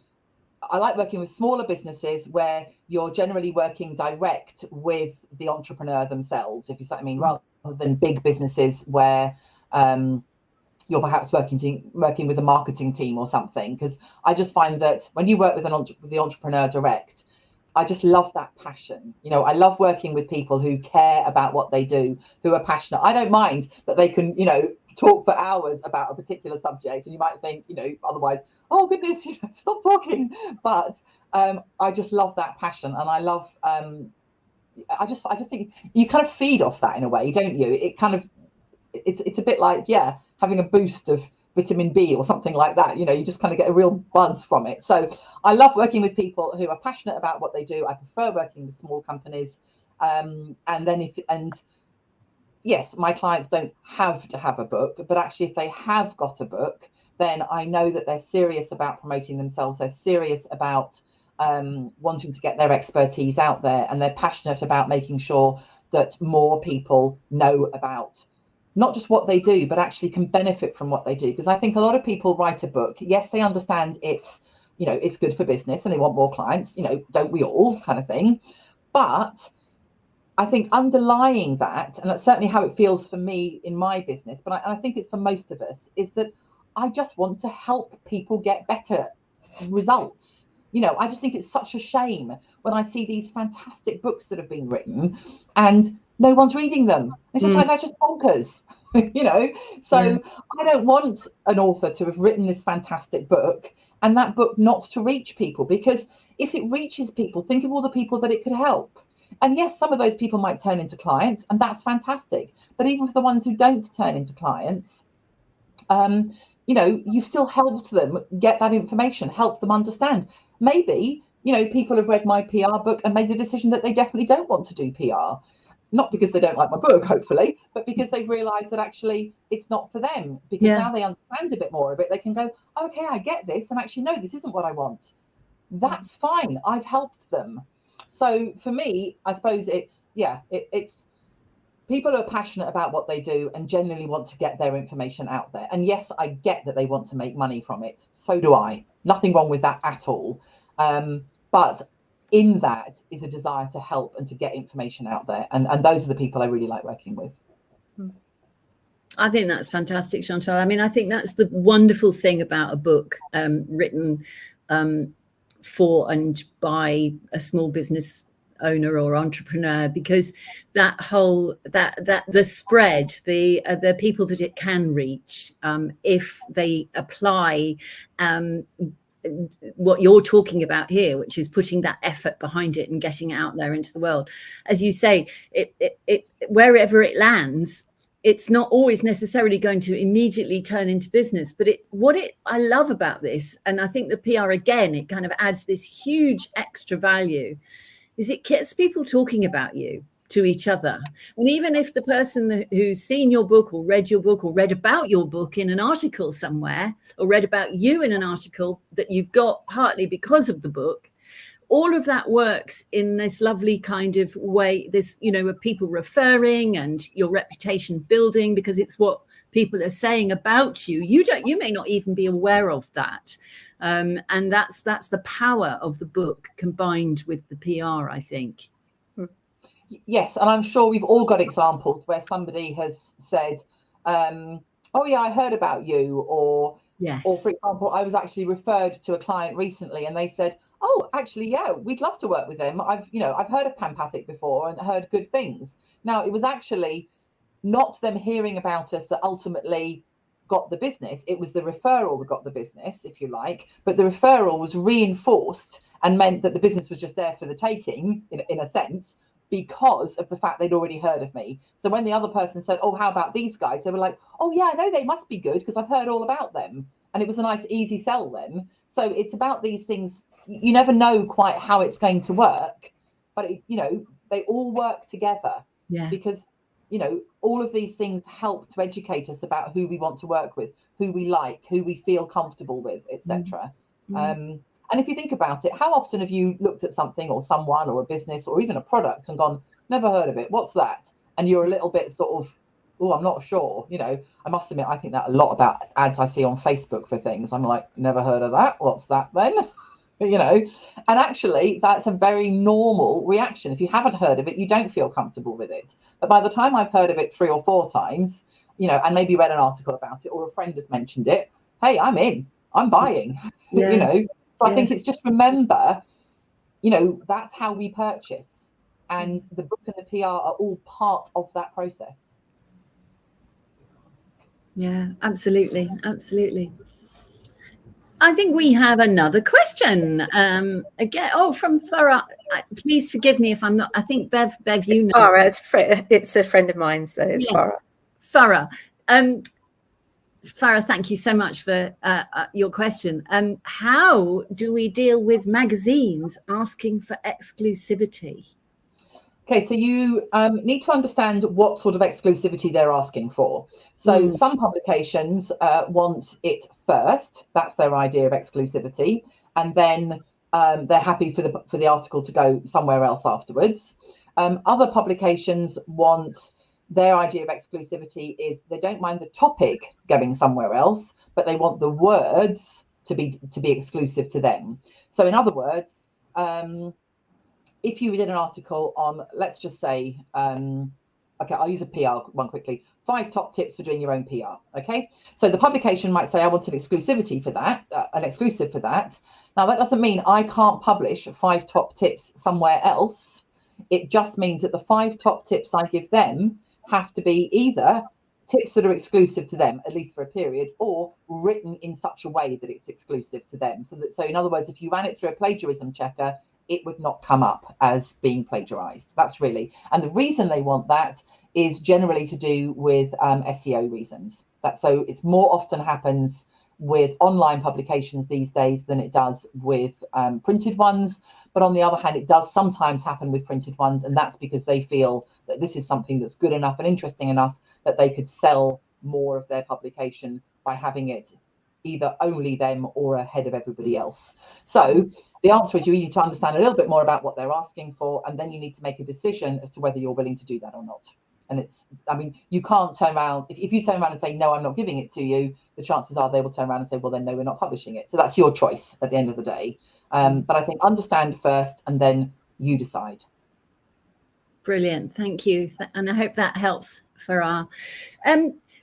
S2: like working with smaller businesses where you're generally working direct with the entrepreneur themselves, if you see what I mean, rather than big businesses where you're perhaps working with a marketing team or something. Because I just find that when you work with the entrepreneur direct, I just love that passion. You know, I love working with people who care about what they do, who are passionate. I don't mind that they can, you know, talk for hours about a particular subject, and you might think, you know, otherwise, oh goodness, stop talking. But I just love that passion, and I love I just think you kind of feed off that in a way, don't you? It kind of it's a bit like, yeah, having a boost of vitamin B or something like that. You know, you just kind of get a real buzz from it. So I love working with people who are passionate about what they do. I prefer working with small companies. And yes, my clients don't have to have a book, but actually if they have got a book, then I know that they're serious about promoting themselves. They're serious about wanting to get their expertise out there, and they're passionate about making sure that more people know about not just what they do, but actually can benefit from what they do. Because I think a lot of people write a book. Yes, they understand it's, you know, it's good for business and they want more clients, you know, don't we all, kind of thing. But I think underlying that, and that's certainly how it feels for me in my business, but I think it's for most of us, is that I just want to help people get better results. You know, I just think it's such a shame when I see these fantastic books that have been written and no one's reading them. It's just like, that's just bonkers, you know? So I don't want an author to have written this fantastic book and that book not to reach people, because if it reaches people, think of all the people that it could help. And yes, some of those people might turn into clients, and that's fantastic. But even for the ones who don't turn into clients, you know, you've still helped them get that information, help them understand. Maybe, you know, people have read my PR book and made the decision that they definitely don't want to do PR. Not because they don't like my book, hopefully, but because they've realised that actually it's not for them. Because now they understand a bit more of it. They can go, okay, I get this. And actually, no, this isn't what I want. That's fine. I've helped them. So for me, I suppose it's people who are passionate about what they do and genuinely want to get their information out there. And yes, I get that they want to make money from it. So do I. Nothing wrong with that at all. But in that is a desire to help and to get information out there. And those are the people I really like working with.
S1: I think that's fantastic, Chantal. I mean, I think that's the wonderful thing about a book written for and by a small business owner or entrepreneur, because that whole that the spread, the people that it can reach, if they apply what you're talking about here, which is putting that effort behind it and getting it out there into the world, as you say, it wherever it lands, it's not always necessarily going to immediately turn into business. But I love about this, and I think the PR, again, it kind of adds this huge extra value, is it gets people talking about you to each other. And even if the person who's seen your book or read your book or read about your book in an article somewhere, or read about you in an article that you've got partly because of the book, all of that works in this lovely kind of way, this, you know, of people referring and your reputation building, because it's what people are saying about you. You may not even be aware of that. And that's the power of the book combined with the PR, I think.
S2: Yes, and I'm sure we've all got examples where somebody has said, oh yeah, I heard about you, or
S1: yes.
S2: Or for example, I was actually referred to a client recently and they said, oh, actually, yeah, we'd love to work with them. I've heard of Panpathic before and heard good things. Now, it was actually not them hearing about us that ultimately got the business. It was the referral that got the business, if you like, but the referral was reinforced and meant that the business was just there for the taking, in a sense, because of the fact they'd already heard of me. So when the other person said, oh, how about these guys? They were like, oh yeah, I know they must be good because I've heard all about them. And it was a nice, easy sell then. So it's about these things. You never know quite how it's going to work, but they all work together.
S1: Yeah.
S2: Because, all of these things help to educate us about who we want to work with, who we like, who we feel comfortable with, etc. And if you think about it, how often have you looked at something or someone or a business or even a product and gone, never heard of it, what's that? And you're a little bit sort of, oh, I'm not sure. I must admit, I think that a lot about ads I see on Facebook for things. I'm like, never heard of that. What's that then? And actually that's a very normal reaction. If you haven't heard of it, you don't feel comfortable with it. But by the time I've heard of it 3 or 4 times, and maybe read an article about it or a friend has mentioned it, hey, I'm in, I'm buying.
S1: Yes.
S2: So I think it's just remember that's how we purchase. And the book and the PR are all part of that process.
S1: Yeah, absolutely. Absolutely. I think we have another question. Again, from Farah. Please forgive me if I'm not. I think Bev, you know.
S3: Farah, it's a friend of mine, so it's Farah.
S1: Farah. Farah, thank you so much for your question. How do we deal with magazines asking for exclusivity?
S2: Okay, so you need to understand what sort of exclusivity they're asking for. So some publications want it first. That's their idea of exclusivity. And then they're happy for the article to go somewhere else afterwards. Other publications want, their idea of exclusivity is they don't mind the topic going somewhere else, but they want the words to be exclusive to them. So in other words, if you did an article on, let's just say, okay, I'll use a PR one quickly, 5 top tips for doing your own PR. Okay, so the publication might say, I want an exclusivity for that, an exclusive for that. Now, that doesn't mean I can't publish 5 top tips somewhere else. It just means that the 5 top tips I give them have to be either tips that are exclusive to them, at least for a period, or written in such a way that it's exclusive to them. So in other words, if you ran it through a plagiarism checker, it would not come up as being plagiarized. That's really, and the reason they want that is generally to do with SEO reasons. So it's more often happens with online publications these days than it does with printed ones. But on the other hand, it does sometimes happen with printed ones, and that's because they feel that this is something that's good enough and interesting enough that they could sell more of their publication by having it either only them or ahead of everybody else. So the answer is you need to understand a little bit more about what they're asking for, and then you need to make a decision as to whether you're willing to do that or not. And you can't turn around, if you turn around and say, no, I'm not giving it to you, the chances are they will turn around and say, well, then no, we're not publishing it. So that's your choice at the end of the day. But I think understand first, and then you decide.
S1: Brilliant, thank you. And I hope that helps, Farah.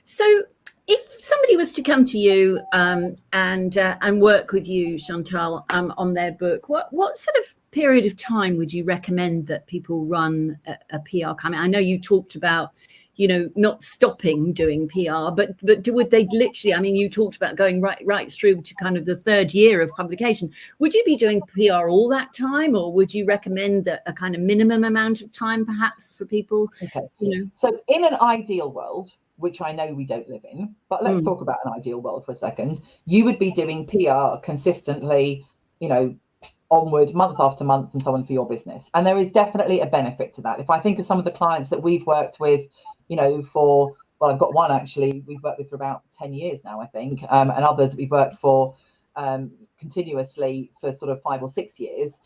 S1: So if somebody was to come to you and work with you, Chantal, on their book, what sort of period of time would you recommend that people run a PR campaign? I know you talked about, not stopping doing PR, but would they literally, you talked about going right through to kind of the 3rd year of publication. Would you be doing PR all that time, or would you recommend a kind of minimum amount of time perhaps for people?
S2: Okay. So in an ideal world, which I know we don't live in, but let's talk about an ideal world for a second, you would be doing PR consistently, onward, month after month, and so on for your business. And there is definitely a benefit to that. If I think of some of the clients that we've worked with, I've got one actually we've worked with for about 10 years now, I think, and others we've worked for continuously for sort of 5 or 6 years.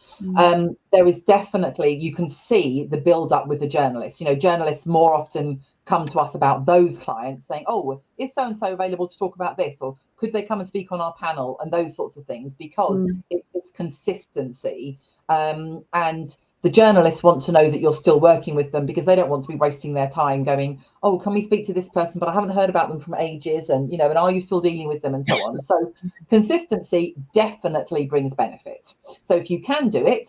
S2: There is definitely, you can see the build up with the journalists. Journalists more often come to us about those clients saying, oh, is so and so available to talk about this, or could they come and speak on our panel, and those sorts of things, because it's consistency. And the journalists want to know that you're still working with them, because they don't want to be wasting their time going, oh, can we speak to this person, but I haven't heard about them from ages, and and are you still dealing with them, and so on. So consistency definitely brings benefit. So if you can do it,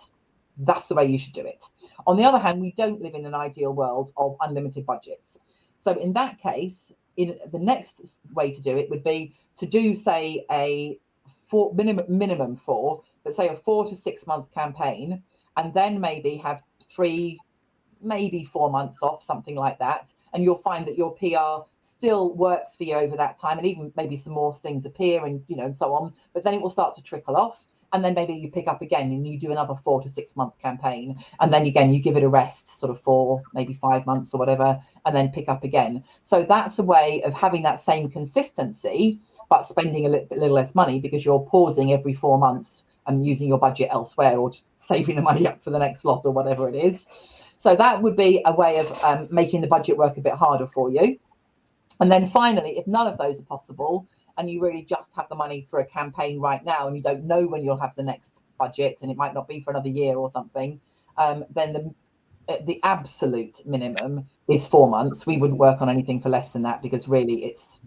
S2: that's the way you should do it. On the other hand, we don't live in an ideal world of unlimited budgets. So in that case, the next way to do it would be to do, say, minimum 4, but say a 4 to 6 month campaign, and then maybe have 3, maybe 4 months off, something like that. And you'll find that your PR still works for you over that time, and even maybe some more things appear, and and so on. But then it will start to trickle off. And then maybe you pick up again and you do another 4 to 6 month campaign. And then again, you give it a rest, sort of 4, maybe 5 months or whatever, and then pick up again. So that's a way of having that same consistency, but spending a little less money, because you're pausing every 4 months and using your budget elsewhere, or just saving the money up for the next lot or whatever it is. So that would be a way of making the budget work a bit harder for you. And then finally, if none of those are possible, and you really just have the money for a campaign right now, and you don't know when you'll have the next budget, and it might not be for another year or something, then the absolute minimum is 4 months. We wouldn't work on anything for less than that, because really it's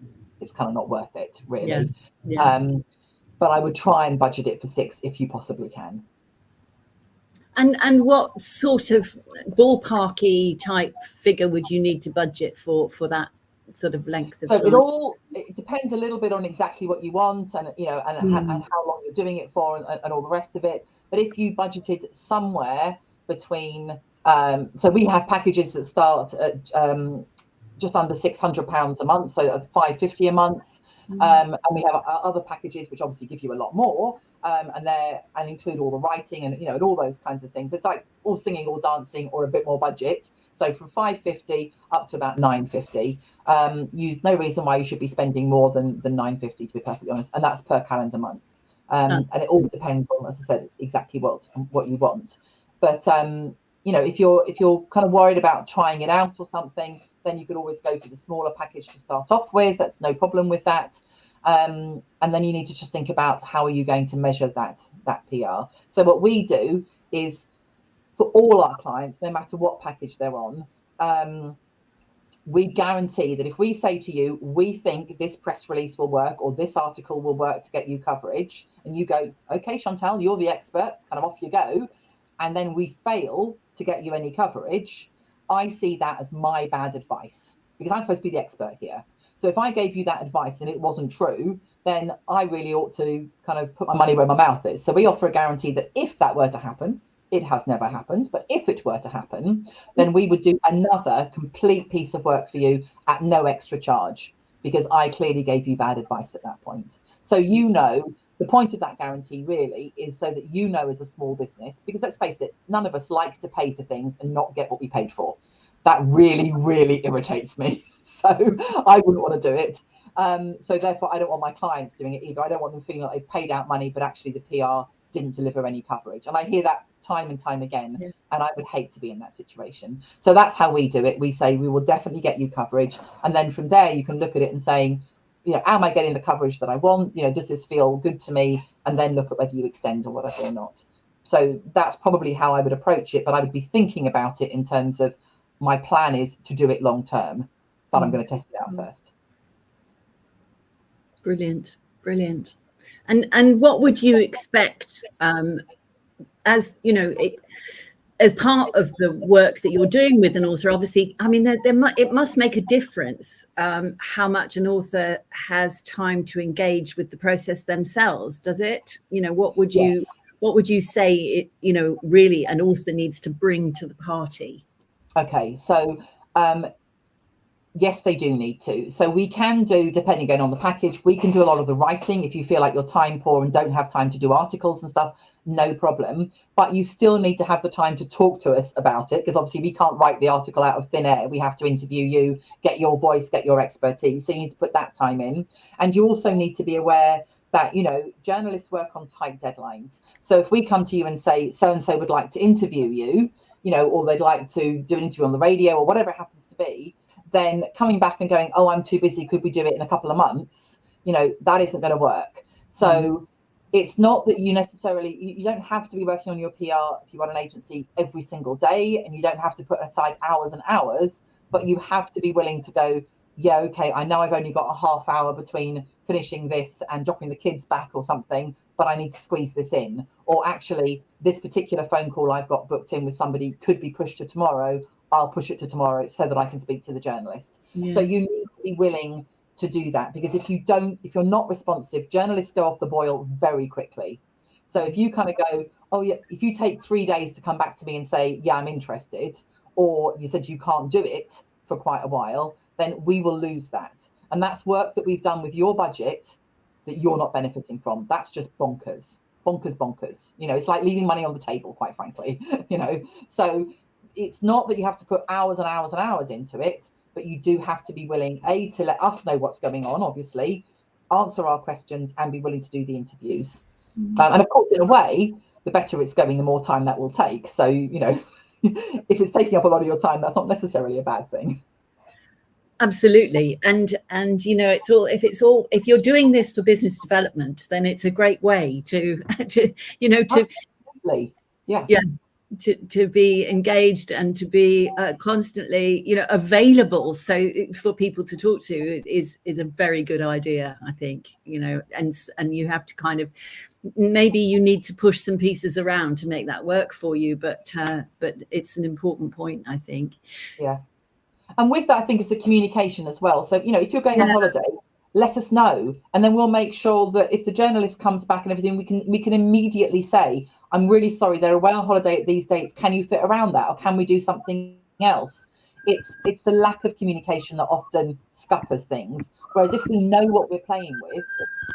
S2: kind of not worth it, really. But I would try and budget it for 6 if you possibly can.
S1: And what sort of ballparky type figure would you need to budget for that sort of length of
S2: so
S1: time?
S2: it depends a little bit on exactly what you want, and and how long you're doing it for, and all the rest of it. But if you budgeted somewhere between so we have packages that start at just under £600 a month, so at £550 a month. And we have other packages which obviously give you a lot more, and include all the writing and and all those kinds of things. It's like all singing, all dancing, or a bit more budget. So from £550 up to about £950. No reason why you should be spending more than £950, to be perfectly honest, and that's per calendar month. And it all depends on, as I said, exactly what you want. But if you're kind of worried about trying it out or something, then you could always go for the smaller package to start off with. That's no problem with that. And then you need to just think about how are you going to measure that PR. So what we do is, for all our clients, no matter what package they're on, we guarantee that if we say to you, we think this press release will work or this article will work to get you coverage, and you go, okay, Chantal, you're the expert, kind of off you go, and then we fail to get you any coverage, I see that as my bad advice, because I'm supposed to be the expert here. So if I gave you that advice and it wasn't true, then I really ought to kind of put my money where my mouth is. So we offer a guarantee that if that were to happen, it has never happened, but if it were to happen, then we would do another complete piece of work for you at no extra charge, because I clearly gave you bad advice at that point. So the point of that guarantee really is so that as a small business, because let's face it, none of us like to pay for things and not get what we paid for. That really, really irritates me. So I wouldn't want to do it. So therefore, I don't want my clients doing it either. I don't want them feeling like they've paid out money, but actually the PR didn't deliver any coverage. And I hear that time and time again, and I would hate to be in that situation. So that's how we do it. We say we will definitely get you coverage, and then from there you can look at it and saying, am I getting the coverage that I want? Does this feel good to me? And then look at whether you extend or whatever or not. So that's probably how I would approach it, but I would be thinking about it in terms of my plan is to do it long term, but I'm going to test it out first.
S1: Brilliant. And what would you expect as as part of the work that you're doing with an author? Obviously, I mean, it must make a difference how much an author has time to engage with the process themselves, does it? What would you say really an author needs to bring to the party?
S2: Okay, so yes, they do need to. So we can do, depending again on the package, we can do a lot of the writing. If you feel like you're time poor and don't have time to do articles and stuff, no problem. But you still need to have the time to talk to us about it, because obviously we can't write the article out of thin air. We have to interview you, get your voice, get your expertise. So you need to put that time in. And you also need to be aware that, journalists work on tight deadlines. So if we come to you and say, so-and-so would like to interview you, or they'd like to do an interview on the radio or whatever it happens to be, then coming back and going, oh, I'm too busy, could we do it in a couple of months? That isn't going to work. So it's not that you don't have to be working on your PR if you run an agency every single day, and you don't have to put aside hours and hours, but you have to be willing to go, yeah, okay, I know I've only got a half hour between finishing this and dropping the kids back or something, but I need to squeeze this in. Or actually, this particular phone call I've got booked in with somebody could be pushed to tomorrow. I'll push it to tomorrow so that I can speak to the journalist. So you need to be willing to do that, because if you're not responsive, journalists go off the boil very quickly. So if you kind of go, oh yeah, if you take 3 days to come back to me and say, yeah, I'm interested, or you said you can't do it for quite a while, then we will lose that. And that's work that we've done with your budget that you're not benefiting from. That's just bonkers. It's like leaving money on the table, quite frankly. So it's not that you have to put hours and hours and hours into it, but you do have to be willing, to let us know what's going on, obviously, answer our questions, and be willing to do the interviews. And of course, in a way, the better it's going, the more time that will take. So, if it's taking up a lot of your time, that's not necessarily a bad thing.
S1: Absolutely. And if you're doing this for business development, then it's a great way to.
S2: Absolutely. Yeah.
S1: to be engaged and to be constantly, available, so for people to talk to is a very good idea, I think. And you have to kind of, maybe you need to push some pieces around to make that work for you, but it's an important point, I think.
S2: Yeah. And with that, I think it's the communication as well. So, if you're going on holiday, let us know, and then we'll make sure that if the journalist comes back and everything, we can immediately say, I'm really sorry, they're away on holiday at these dates. Can you fit around that, or can we do something else? It's the lack of communication that often scuppers things. Whereas if we know what we're playing with,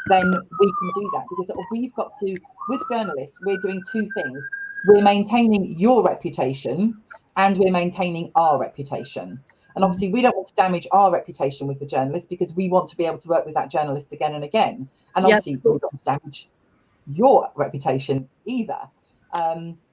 S2: then we can do that, because we've got to, with journalists, we're doing two things. We're maintaining your reputation and we're maintaining our reputation. And obviously we don't want to damage our reputation with the journalist, because we want to be able to work with that journalist again and again. And obviously we don't want to damage your reputation either.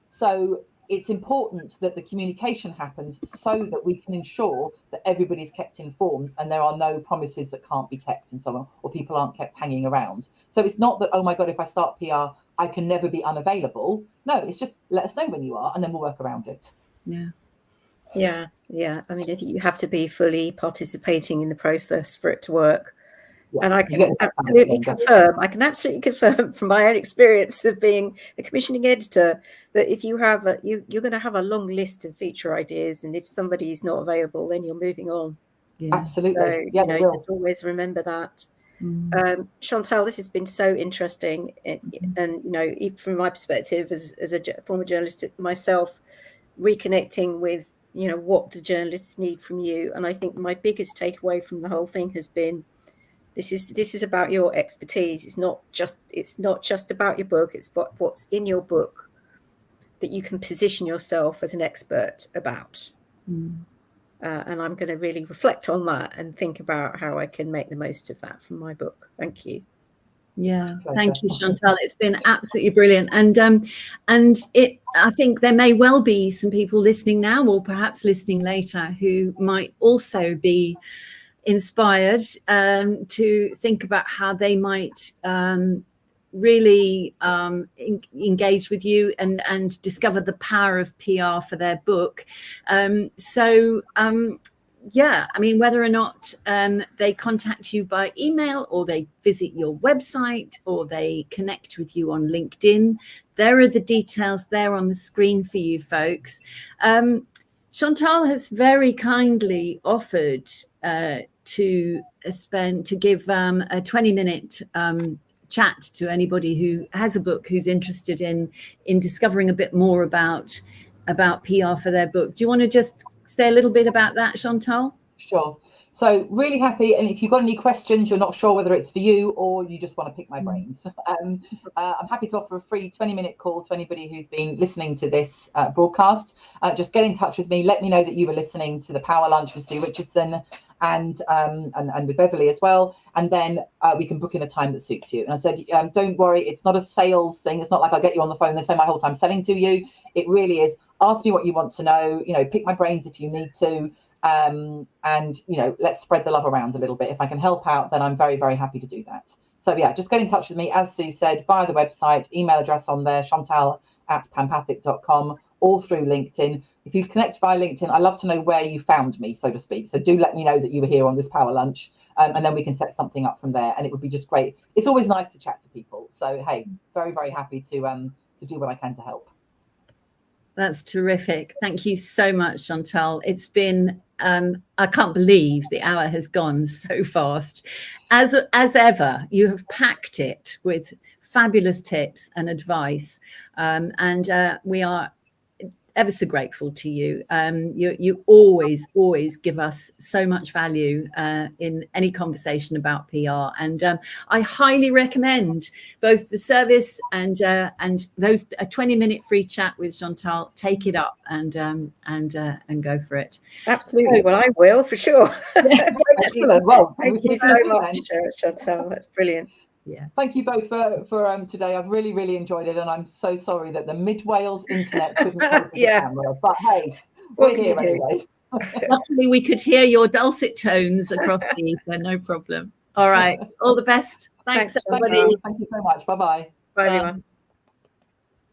S2: So it's important that the communication happens so that we can ensure that everybody's kept informed and there are no promises that can't be kept and so on, or people aren't kept hanging around. So it's not that, oh my God, if I start PR, I can never be unavailable. No, it's just let us know when you are and then we'll work around it.
S3: Yeah. I mean, I think you have to be fully participating in the process for it to work.
S2: Yeah,
S3: and I can absolutely confirm from my own experience of being a commissioning editor that if you have you're going to have a long list of feature ideas, and if somebody is not available, then you're moving on.
S2: Absolutely.
S3: So just always remember that. Chantal, this has been so interesting, and even from my perspective as a former journalist myself, reconnecting with what do journalists need from you. And I think my biggest takeaway from the whole thing has been, this is about your expertise. It's not just about your book. It's what's in your book that you can position yourself as an expert about. And I'm going to really reflect on that and think about how I can make the most of that from my book. Thank you.
S1: Thank you, Chantal. It's been absolutely brilliant. And I think there may well be some people listening now, or perhaps listening later, who might also be inspired to think about how they might really engage with you and discover the power of PR for their book. I mean, whether or not they contact you by email, or they visit your website, or they connect with you on LinkedIn, there are the details there on the screen for you folks. Chantal has very kindly offered to give a 20-minute chat to anybody who has a book, who's interested in discovering a bit more about PR for their book. Do you want to just say a little bit about that, Chantal?
S2: Sure. So really happy. And if you've got any questions, you're not sure whether it's for you or you just want to pick my brains, I'm happy to offer a free 20-minute call to anybody who's been listening to this broadcast. Just get in touch with me. Let me know that you were listening to the Power Lunch with Sue Richardson and with Beverly as well. And then we can book in a time that suits you. And I said, don't worry, it's not a sales thing. It's not like I get you on the phone and spend my whole time selling to you. It really is, ask me what you want to know, pick my brains if you need to. And let's spread the love around a little bit. If I can help out, then I'm very, very happy to do that. So yeah, just get in touch with me, as Sue said, via the website, email address on there, chantal@panpathic.com, or through LinkedIn. If you connect via LinkedIn, I love to know where you found me, so to speak. So do let me know that you were here on this Power Lunch, and then we can set something up from there. And it would be just great. It's always nice to chat to people. So hey, very, very happy to do what I can to help.
S1: That's terrific. Thank you so much, Chantal. It's been, I can't believe the hour has gone so fast. As ever, you have packed it with fabulous tips and advice. And we are ever so grateful to you. You always give us so much value in any conversation about PR, and I highly recommend both the service and those a 20-minute free chat with Chantal. Take it up and go for it.
S3: Absolutely. Well, I will for sure.
S2: Excellent. Well,
S3: thank you so much, Chantal. That's brilliant.
S2: Yeah. Thank you both for today. I've really, really enjoyed it, and I'm so sorry that the Mid Wales internet couldn't focus the camera. But hey, we're here anyway.
S1: Luckily, we could hear your dulcet tones across the ether. No problem. All right. All the best. Thanks everybody.
S2: Thank you so much. Bye-bye.
S3: Bye, everyone.